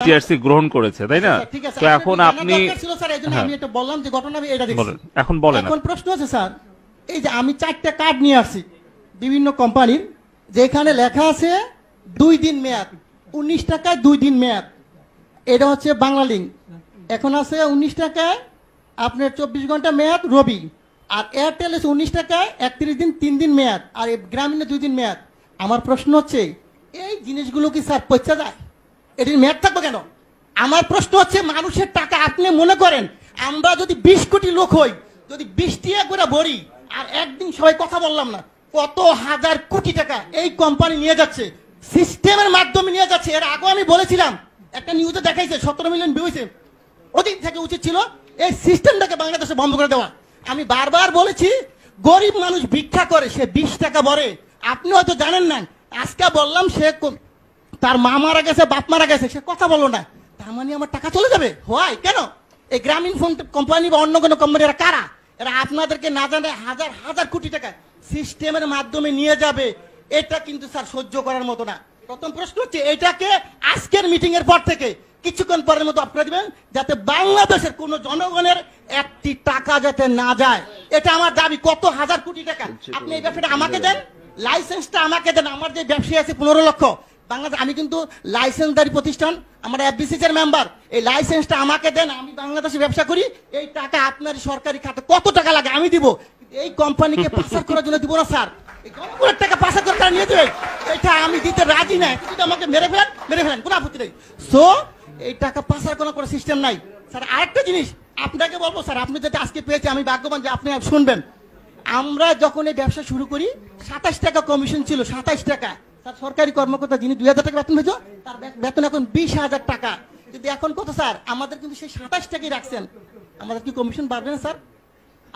TRC গ্রহণ করেছে, তাই না? তো এখন আপনি আমি এটা বললাম যে ঘটনা আমি এটা দেখছি। এখন বলেন। এখন প্রশ্ন আছে স্যার, এই যে আমি 4টা কার্ড নিয়ে আসছি বিভিন্ন কোম্পানির, যেখানে লেখা আছে 2 দিন মেয়াদ, 19 টাকায় 2 দিন মেয়াদ। এটা হচ্ছে বাংলা লিঙ্ক। এখন আছে 19 টাকায় আপনার 24 ঘন্টা মেয়াদ রবি, আর এয়ারটেল আছে 19 টাকায় 31 দিন 3 দিন মেয়াদ, আর গ্রামীণে 2 দিন মেয়াদ। আমার প্রশ্ন হচ্ছে এই জিনিসগুলো কি স্যার পচা যায়? এটির মেয়াদ থাকবে কেন? আমার প্রশ্ন হচ্ছে মানুষের টাকা আপনি মনে করেন আমরা যদি 20 কোটি লোক হই, যদি 20 টাকা করে ভরি, আর একদিন সবাই কথা বললাম না, কত হাজার কোটি টাকা এই কোম্পানি নিয়ে যাচ্ছে, সিস্টেমের মাধ্যমে নিয়ে যাচ্ছে। এর আগে আমি বলেছিলাম, একটা নিউজে দেখাইছে 17 মিলিয়ন ভিউ হয়েছে। ওদিন থেকে উচিত ছিল এই সিস্টেমটাকে বাংলাদেশে বন্ধ করে দেওয়া। আমি বারবার বলেছি গরিব মানুষ ভিক্ষা করে, সে 20 টাকা ভরে। আপনি হয়তো জানেন না, আজকে বললাম সে তার মা মারা গেছে, বাপ মারা গেছে, সে কথা বললো না, তার মানে আমার টাকা চলে যাবে? হয় কেন? এই গ্রামীণ ফোন কোম্পানি বা অন্য কোনো কোম্পানি এরা কারা? এরা আপনাদেরকে না জানে হাজার হাজার কোটি টাকা সিস্টেমের মাধ্যমে নিয়ে যাবে। এটা কিন্তু স্যার সহ্য করার মতো না। প্রথম প্রশ্ন হচ্ছে এটাকে আজকের মিটিং এর পর থেকে কিছুক্ষণ পরের মতো অফ করে দিবেন, যাতে বাংলাদেশের কোন জনগণের একটি টাকা যাতে না যায়। এটা আমার দাবি। কত হাজার কোটি টাকা আপনি এই ব্যবসাটা আমাকে দেন, লাইসেন্সটা আমাকে দেন। আমার যে ব্যবসায়ী আছে 15 লক্ষ বাংলাদেশ, আমি কিন্তু লাইসেন্সদারি প্রতিষ্ঠান, আমরা এফবিসিসি এর মেম্বার। এই লাইসেন্সটা আমাকে দেন, আমি বাংলাদেশে ব্যবসা করি। এই টাকা আপনার সরকারি খাতে কত টাকা লাগে আমি দিব, এই কোম্পানিকে পাচার করার জন্য দিব না স্যার। এই জনগণের টাকা পাচার করে তারা নিয়ে যাবে, এটা আমি দিতে রাজি না। যদি আমাকে মেরে ফেলেন কোনো আপত্তি নেই। সো এই টাকা পাচার করার কোনো সিস্টেম নাই স্যার। আরেকটা জিনিস আপনাকে বলবো স্যার, আপনি যেটা আজকে পেয়েছে আমি ভাগ্যবান যে আপনি শুনবেন। আমরা যখন এই ব্যবসা শুরু করি 27 টাকা কমিশন ছিল, 27 টাকা। স্যার সরকারি কর্মকর্তা যিনি 2000 টাকা বেতন পেয়েছে, তার বেতন এখন 20,000 টাকা। কিন্তু এখন কত স্যার? আমাদের কিন্তু সেই 27 টাকাই রাখছেন। আমাদের কি কমিশন বাড়বে না স্যার?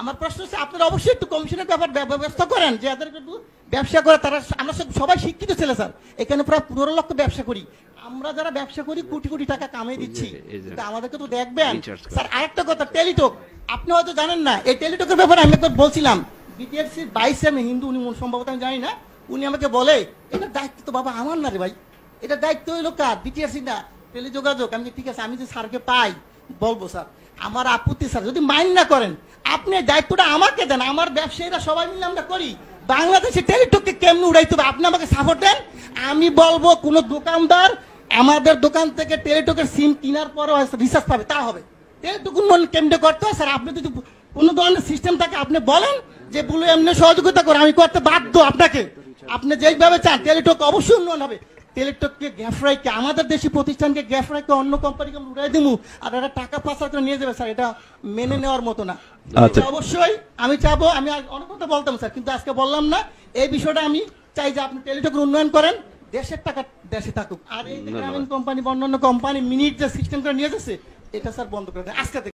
আমার প্রশ্ন হচ্ছে আপনারা অবশ্যই একটু কমিশনের ব্যাপার ব্যবস্থা করেন, যে যাদের একটু ব্যবসা করে তারা। আমরা সবাই শিক্ষিত ছেলে স্যার, এখানে প্রায় 15 লক্ষ ব্যবসা করি। আমরা যারা ব্যবসা করি কোটি কোটি টাকা কামিয়ে দিচ্ছি, কিন্তু আমাদেরকে তো দেখবেন স্যার। আরেকটা কথা, টেলিটক আপনি হয়তো জানেন না। এই টেলিটকের ব্যাপারে আমি একবার বলছিলাম, বিটিআরসির 22 আমি হিন্দু, উনি সম্ভবত আমি জানি না, উনি আমাকে বলে এটা দায়িত্ব তো বাবা আমার না রে ভাই, এটা দায়িত্ব হইলো কার? বিটিআরসি না, টেলিযোগাযোগ। আমি ঠিক আছে, আমি যে স্যারকে পাই বলবো স্যার, আমার আপত্তি স্যার যদি মাইন্ড না করেন, আপনি দায়িত্বটা আমাকে দেন। আমার ব্যবসায়ীরা সবাই মিলে আমরা করি। বাংলাদেশে টেলিটককে কেমনে উড়াইতে হবে আপনি আমাকে সাপোর্ট দেন। আমি বলবো কোন দোকানদার আমাদের দোকান থেকে টেলিটকের সিম কেনার পরও রিচার্জ পাবে, তা হবে। টেলিটক উন্নয়ন কেমনে করতে হয় স্যার, আপনি যদি কোনো ধরনের সিস্টেম থাকে আপনি বলেন যে বলে এমনি সহযোগিতা করে, আমি করতে বাধ্য আপনাকে। আপনি যেভাবে চান টেলিটক অবশ্যই উন্নয়ন হবে। টেলিটককে গ্যাফরাইকে, আমাদের দেশি প্রতিষ্ঠানকে গ্যাফরাইকে অন্য কোম্পানিকে উড়াই দিমু, আর এরা টাকা পাচার করে নিয়ে যাবে স্যার, এটা মেনে নেওয়ার মতো না। অবশ্যই আমি চাবো, আমি অনেক কথা বলতাম স্যার, কিন্তু আজকে বললাম না। এই বিষয়টা আমি চাই যে আপনি টেলিটকের উন্নয়ন করেন, দেশের টাকা দেশে থাকুক। আর এই গ্রামীণ কোম্পানি বা অন্যান্য কোম্পানি মিনিট যে সিস্টেমটা নিয়ে যাচ্ছে, এটা স্যার বন্ধ করে দেন আজকে থেকে।